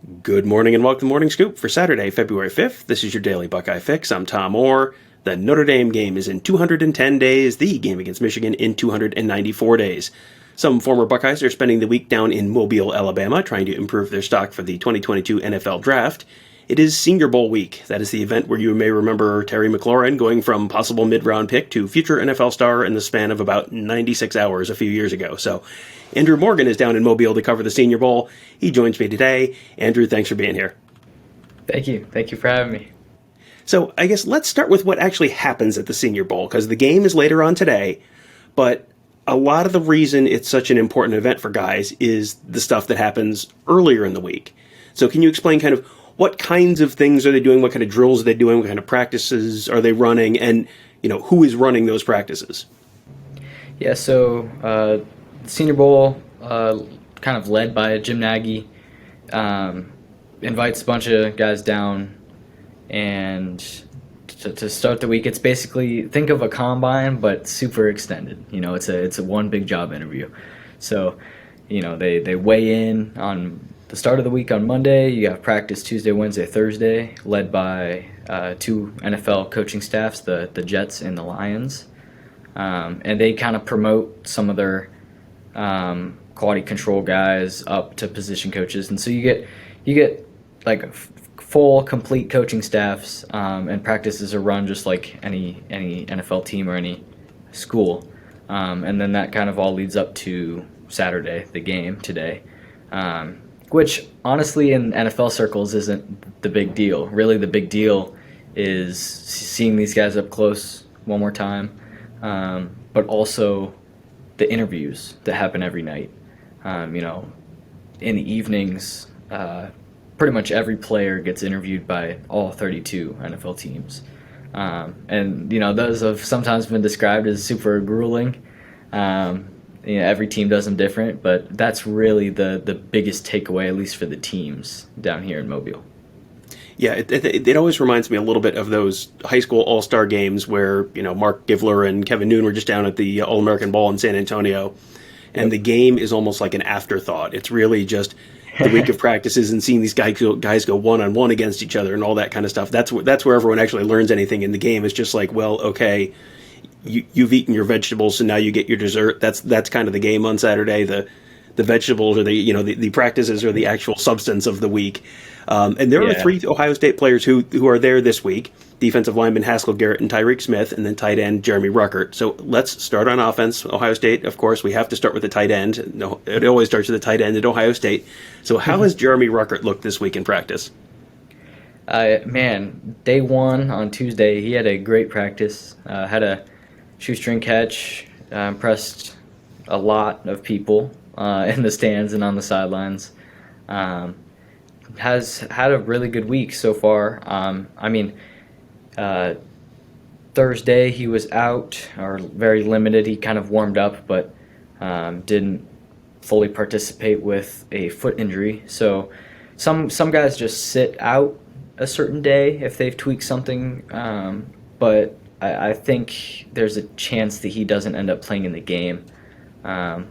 Good morning and welcome to Morning Scoop for Saturday, February 5th. This is your daily Buckeye fix. I'm Tom Orr. The Notre Dame game is in 210 days, the game against Michigan in 294 days. Some former Buckeyes are spending the week down in Mobile, Alabama, trying to improve their stock for the 2022 NFL Draft. It is Senior Bowl week. That is the event where you may remember Terry McLaurin going from possible mid-round pick to future NFL star in the span of about 96 hours a few years ago. So Andrew Morgan is down in Mobile to cover the Senior Bowl. He joins me today. Andrew, thanks for being here. Thank you. Thank you for having me. So I guess let's start with what actually happens at the Senior Bowl, because the game is later on today, but a lot of the reason it's such an important event for guys is the stuff that happens earlier in the week. So can you explain kind of what kinds of things are they doing, what kind of drills are they doing, what kind of practices are they running, and who is running those practices? Yeah, so the Senior Bowl, kind of led by Jim Nagy, invites a bunch of guys down, and to start the week, it's basically, think of a combine, but super extended. It's a one big job interview. So, they weigh in on the start of the week on Monday. You have practice Tuesday, Wednesday, Thursday, led by two NFL coaching staffs, the Jets and the Lions. And they kind of promote some of their quality control guys up to position coaches. And so you get like full, complete coaching staffs, and practices are run just like any NFL team or any school. And then that kind of all leads up to Saturday, the game today, which honestly in NFL circles isn't the big deal. Really, the big deal is seeing these guys up close one more time, but also the interviews that happen every night. In the evenings, pretty much every player gets interviewed by all 32 NFL teams. And those have sometimes been described as super grueling. Every team does them different, but that's really the biggest takeaway, at least for the teams down here in Mobile. Yeah, it always reminds me a little bit of those high school all-star games where, Mark Givler and Kevin Noon were just down at the All-American Ball in San Antonio, and the game is almost like an afterthought. It's really just the week of practices and seeing these guys go one-on-one against each other and all that kind of stuff. That's where everyone actually learns anything in the game. It's just like, well, okay, you've eaten your vegetables, so now you get your dessert. That's kind of the game on Saturday. The vegetables or the practices are the actual substance of the week. And there are three Ohio State players who are there this week: defensive lineman Haskell Garrett and Tyreke Smith, and then tight end Jeremy Ruckert. So let's start on offense. Ohio State, of course, we have to start with the tight end. No, it always starts with the tight end at Ohio State. So how has Jeremy Ruckert looked this week in practice? Day one on Tuesday, he had a great practice. Had a shoestring catch, impressed a lot of people in the stands and on the sidelines. Has had a really good week so far. Thursday he was out, or very limited. He kind of warmed up, but didn't fully participate with a foot injury. So some guys just sit out a certain day if they've tweaked something, but I think there's a chance that he doesn't end up playing in the game,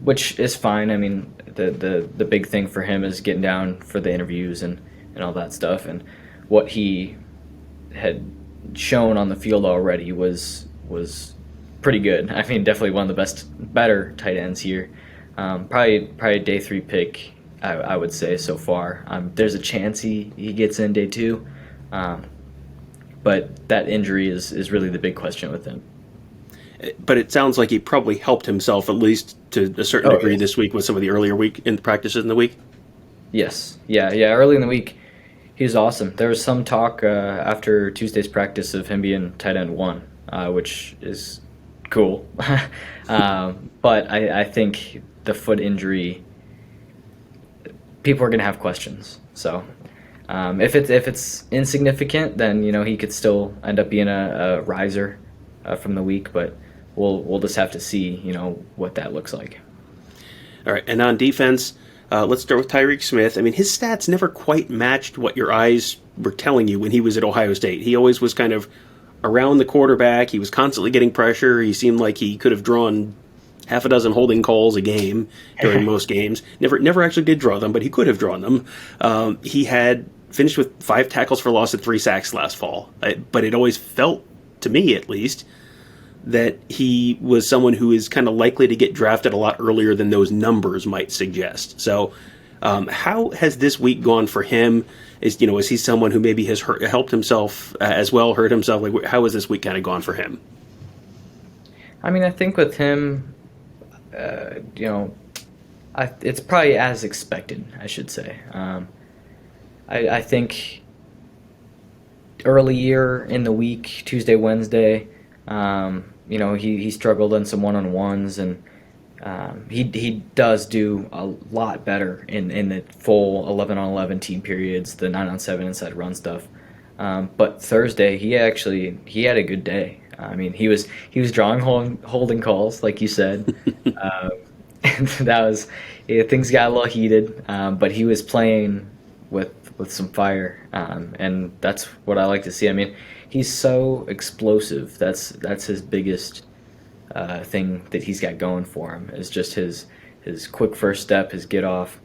which is fine. I mean, the big thing for him is getting down for the interviews and all that stuff. And what he had shown on the field already was pretty good. I mean, definitely one of the better tight ends here. Probably a day 3 pick, I would say so far. There's a chance he gets in day 2. But that injury is really the big question with him. But it sounds like he probably helped himself, at least to a certain degree, this week with some of the earlier week in practices in the week. Yes. Yeah. Early in the week, he was awesome. There was some talk after Tuesday's practice of him being tight end 1, which is cool. But I think the foot injury, people are going to have questions. So if it's insignificant, then he could still end up being a riser from the week. But we'll just have to see what that looks like. All right, and on defense, let's start with Tyreke Smith. I mean, his stats never quite matched what your eyes were telling you when he was at Ohio State. He always was kind of around the quarterback. He was constantly getting pressure. He seemed like he could have drawn half a dozen holding calls a game during most games. Never actually did draw them, but he could have drawn them. He had finished with 5 tackles for loss and 3 sacks last fall. But it always felt, to me at least, that he was someone who is kind of likely to get drafted a lot earlier than those numbers might suggest. So how has this week gone for him? Is he someone who maybe has helped himself as well, hurt himself? Like, how has this week kind of gone for him? I mean, I think with him, it's probably as expected, I should say. I think early year in the week, Tuesday, Wednesday, he struggled on some one-on-ones, and he does do a lot better in the full 11-on-11 team periods, the 9-on-7 inside run stuff. But Thursday, he had a good day. I mean, he was drawing holding calls, like you said. And that was things got a little heated, but he was playing with some fire, and that's what I like to see. I mean, he's so explosive. That's his biggest thing that he's got going for him, is just his quick first step, his get off.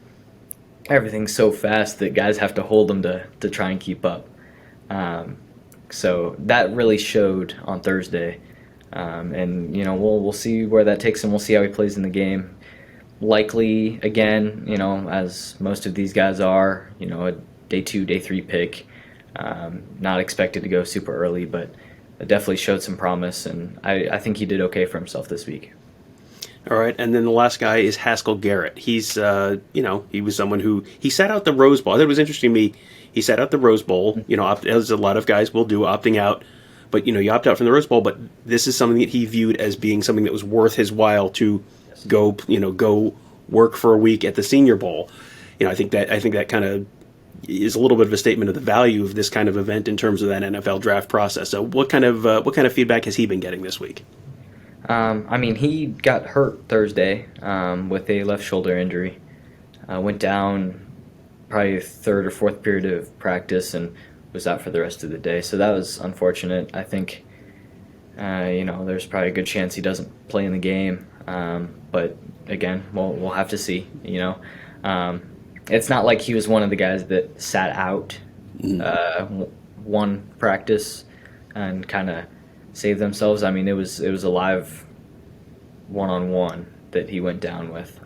Everything's so fast that guys have to hold him to try and keep up. So that really showed on Thursday, and we'll see where that takes him. We'll see how he plays in the game. Likely again, as most of these guys are, a day 2, day 3 pick. Not expected to go super early, but it definitely showed some promise, and I think he did okay for himself this week. All right, and then the last guy is Haskell Garrett. He's, he was someone who, he sat out the Rose Bowl. I thought it was interesting to me. He sat out the Rose Bowl, as a lot of guys will do, opting out. But, you opt out from the Rose Bowl, but this is something that he viewed as being something that was worth his while to go work for a week at the Senior Bowl. I think that kind of is a little bit of a statement of the value of this kind of event in terms of that NFL draft process. So what kind of feedback has he been getting this week? I mean, he got hurt Thursday with a left shoulder injury. Went down probably 3rd or 4th period of practice and was out for the rest of the day. So that was unfortunate. I think, there's probably a good chance he doesn't play in the game. But again, we'll have to see. It's not like he was one of the guys that sat out one practice and kind of saved themselves. I mean, it was a live one-on-one that he went down with.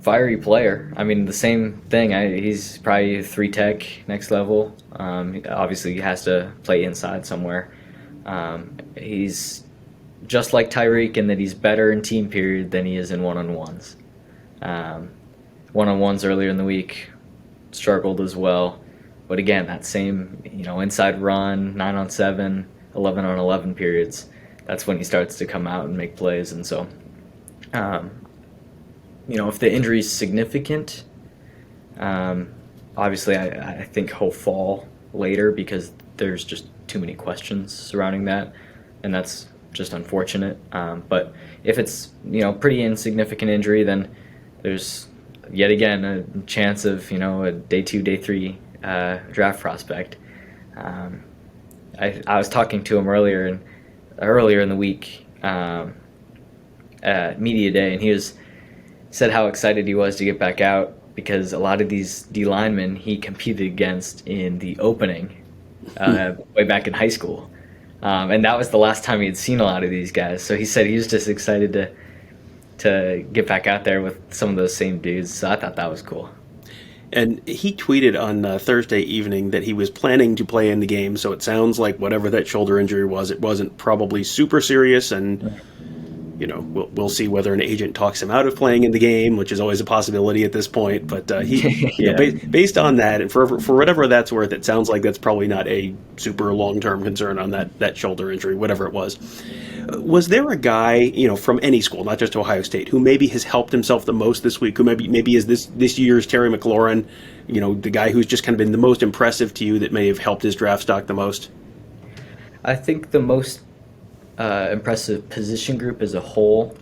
Fiery player. I mean, the same thing. He's probably 3 tech next level. Obviously, he has to play inside somewhere. He's just like Tyreke in that he's better in team period than he is in one-on-ones. One-on-ones earlier in the week struggled as well. But again, that same, inside run, 9-on-7, 11-on-11 periods, that's when he starts to come out and make plays. And so, if the injury is significant, obviously I think he'll fall later because there's just too many questions surrounding that, and that's just unfortunate. But if it's, pretty insignificant injury, then there's yet again a chance of, a day 2, day 3 draft prospect. I was talking to him earlier in the week at media day, and he said how excited he was to get back out because a lot of these D linemen he competed against in the opening way back in high school, and that was the last time he had seen a lot of these guys. So he said he was just excited to get back out there with some of those same dudes. So I thought that was cool. And he tweeted on Thursday evening that he was planning to play in the game, so it sounds like whatever that shoulder injury was, it wasn't probably super serious, and we'll see whether an agent talks him out of playing in the game, which is always a possibility at this point. But based on that, and for whatever that's worth, it sounds like that's probably not a super long-term concern on that shoulder injury, whatever it was. Was there a guy, from any school, not just Ohio State, who maybe has helped himself the most this week, who maybe is this year's Terry McLaurin, the guy who's just kind of been the most impressive to you that may have helped his draft stock the most? I think the most impressive position group as a whole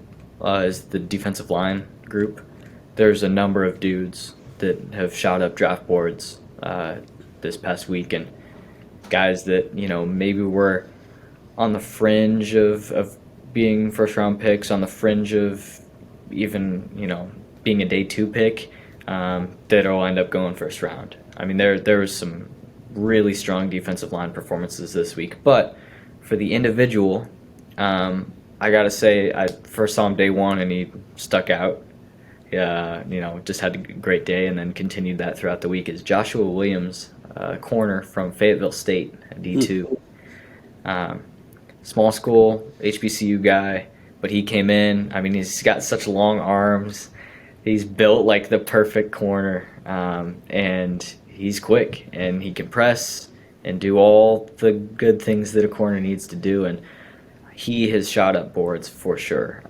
is the defensive line group. There's a number of dudes that have shot up draft boards this past week, and guys that maybe were on the fringe of being first round picks on the fringe of even being a day 2 pick, that'll end up going first round. I mean, there was some really strong defensive line performances this week, but for the individual, I gotta say, I first saw him day 1 and he stuck out. Just had a great day and then continued that throughout the week. Is Joshua Williams, corner from Fayetteville State, D2. Small school, HBCU guy, but he came in. I mean, he's got such long arms. He's built like the perfect corner, and he's quick, and he can press and do all the good things that a corner needs to do, and he has shot up boards for sure.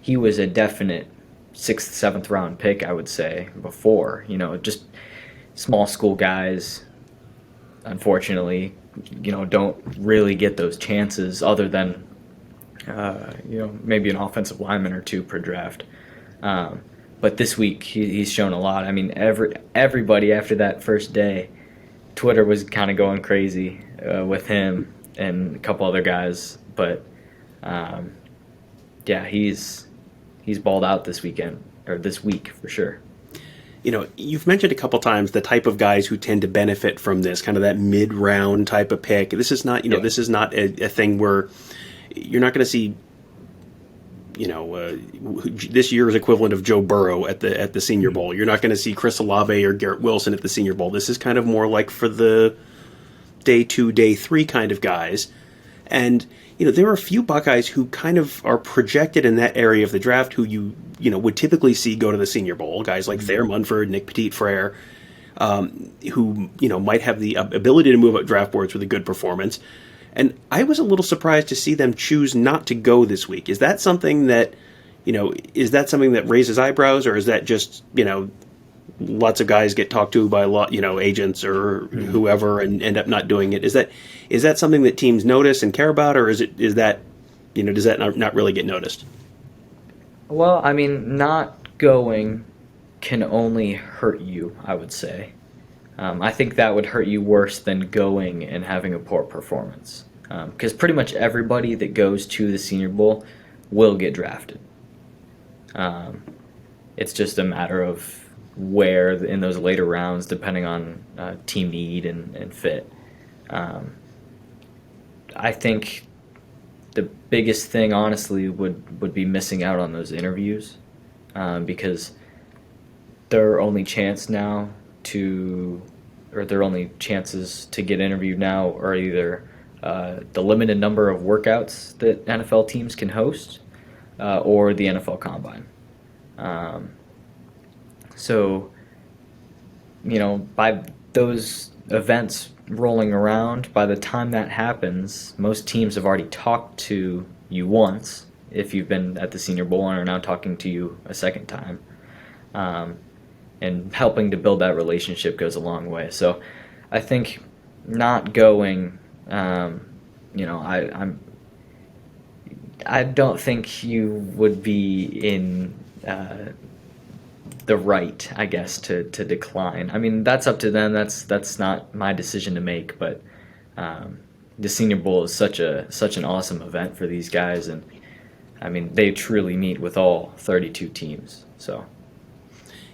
He was a definite 6th, 7th round pick, I would say, before. Just small school guys, unfortunately, don't really get those chances other than, maybe an offensive lineman or 2 per draft. But this week, he's shown a lot. I mean, everybody after that first day, Twitter was kind of going crazy with him and a couple other guys. But, he's balled out this weekend, or this week for sure. You've mentioned a couple times the type of guys who tend to benefit from this, kind of that mid-round type of pick. This is not, this is not a thing where you're not going to see, this year's equivalent of Joe Burrow at the Senior Bowl. You're not going to see Chris Olave or Garrett Wilson at the Senior Bowl. This is kind of more like for the day 2, day 3 kind of guys. And, there are a few Buckeyes who kind of are projected in that area of the draft who you would typically see go to the Senior Bowl. Guys like Thayer Munford, Nick Petit-Frere, who, might have the ability to move up draft boards with a good performance. And I was a little surprised to see them choose not to go this week. Is that something that, raises eyebrows, or is that just, lots of guys get talked to by a lot, agents or whoever and end up not doing it? Is that something that teams notice and care about, or does that not really get noticed? Well, I mean, not going can only hurt you, I would say. I think that would hurt you worse than going and having a poor performance. Because pretty much everybody that goes to the Senior Bowl will get drafted. It's just a matter of where in those later rounds, depending on team need and fit. I think the biggest thing, honestly, would be missing out on those interviews, because their only chances to get interviewed now are either the limited number of workouts that NFL teams can host, or the NFL Combine. So, by those events rolling around, by the time that happens, most teams have already talked to you once, if you've been at the Senior Bowl, and are now talking to you a second time. And helping to build that relationship goes a long way. So I think not going, I don't think you would be in the right, I guess, to decline. I mean, that's up to them. That's not my decision to make. But the Senior Bowl is such an awesome event for these guys, and I mean, they truly meet with all 32 teams. So.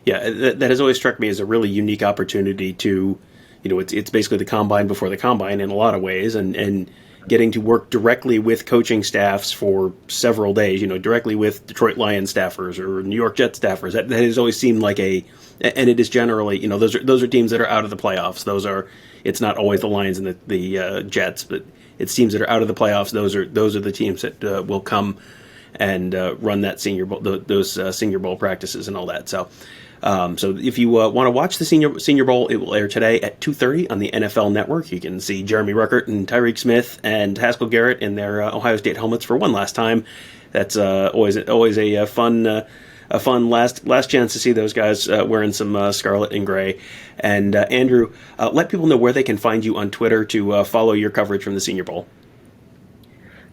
Yeah, that has always struck me as a really unique opportunity to, it's basically the Combine before the Combine in a lot of ways, and getting to work directly with coaching staffs for several days, directly with Detroit Lions staffers or New York Jets staffers. That has always seemed like and it is generally, those are teams that are out of the playoffs. It's not always the Lions and the Jets, but it's teams that are out of the playoffs. Those are the teams that will come and run that Senior Bowl, those Senior Bowl practices and all that. So if you want to watch the Senior Bowl, it will air today at 2:30 on the NFL Network. You can see Jeremy Ruckert and Tyreke Smith and Haskell Garrett in their Ohio State helmets for one last time. That's always a fun last chance to see those guys wearing some scarlet and gray. And Andrew, let people know where they can find you on Twitter to follow your coverage from the Senior Bowl.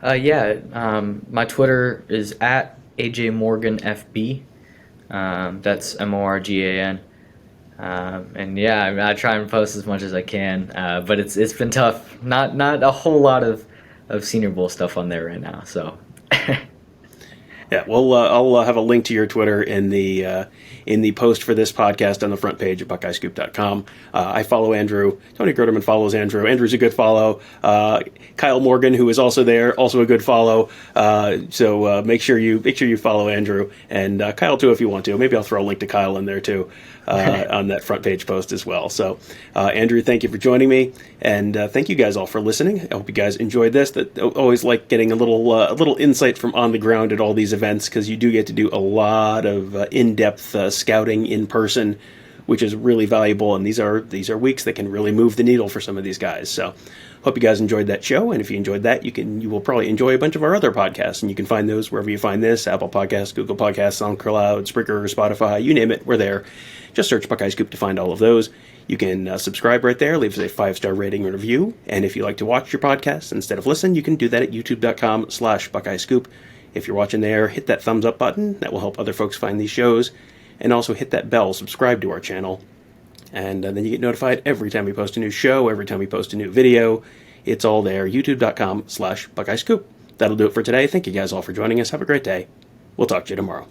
My Twitter is at AJMorganFB. That's MORGAN. I try and post as much as I can, but it's been tough. Not a whole lot of Senior Bowl stuff on there right now. So Yeah, well, I'll have a link to your Twitter in the post for this podcast on the front page at BuckeyeScoop.com. I follow Andrew. Tony Gerderman follows Andrew. Andrew's a good follow. Kyle Morgan, who is also there, also a good follow. So make sure you follow Andrew and Kyle too if you want to. Maybe I'll throw a link to Kyle in there too on that front page post as well. So Andrew, thank you for joining me, and thank you guys all for listening. I hope you guys enjoyed this. That always like getting a little insight from on the ground at all these events, because you do get to do a lot of in-depth scouting in person, which is really valuable. And these are weeks that can really move the needle for some of these guys. So hope you guys enjoyed that show. And if you enjoyed that, you will probably enjoy a bunch of our other podcasts, and you can find those wherever you find this: Apple Podcasts, Google Podcasts, SoundCloud, Spreaker, Spotify, you name it, we're there. Just search Buckeye Scoop to find all of those. You can subscribe right there, leave us a 5-star rating and review. And if you like to watch your podcast instead of listen, you can do that at youtube.com/Buckeye Scoop. If you're watching there, hit that thumbs up button. That will help other folks find these shows. And also hit that bell, subscribe to our channel. And then you get notified every time we post a new show, every time we post a new video. It's all there, youtube.com/Buckeye Scoop. That'll do it for today. Thank you guys all for joining us. Have a great day. We'll talk to you tomorrow.